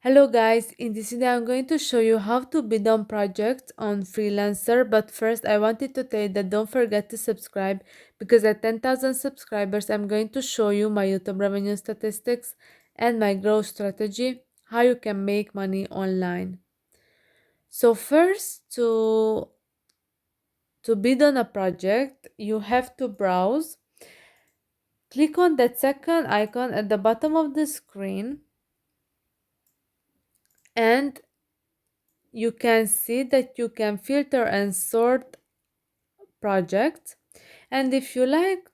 Hello guys, in this video I'm going to show you how to bid on projects on Freelancer, but first I wanted to tell you that don't forget to subscribe because at 10,000 subscribers I'm going to show you my YouTube revenue statistics and my growth strategy, how you can make money online. So first to bid on a project, you have to browse. Click on that second icon at the bottom of the screen and you can see that you can filter and sort projects, and if you like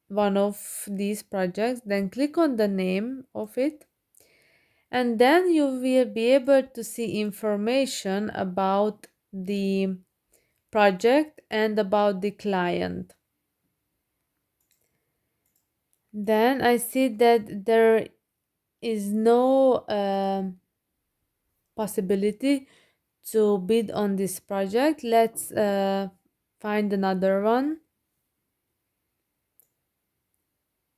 one of these projects, then click on the name of it, and then you will be able to see information about the project and about the client. Then I see that there is no possibility to bid on this project. Let's find another one.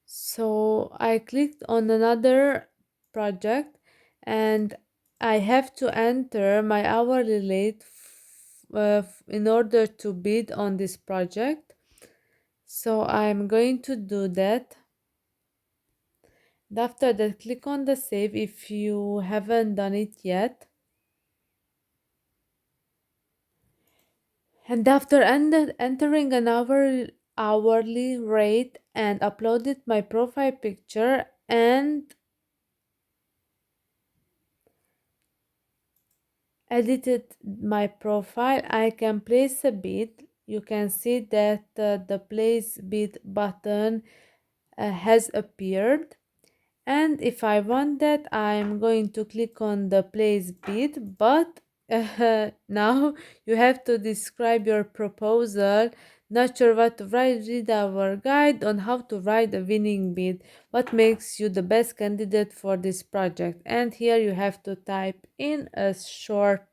So I clicked on another project and I have to enter my hourly rate in order to bid on this project. So I'm going to do that. And after that, click on the save if you haven't done it yet. And after entering an hourly rate and uploaded my profile picture and edited my profile, I can place a bid. You can see that the place bid button has appeared, and if I want that I'm going to click on the place bid, but now you have to describe your proposal. Not sure what to write? Read our guide on how to write a winning bid. What makes you the best candidate for this project? And here you have to type in a short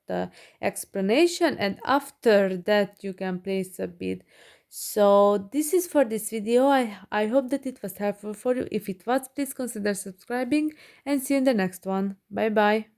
explanation, and after that you can place a bid. So this is for this video. I hope that it was helpful for you. If it was, please consider subscribing and see you in the next one. Bye bye.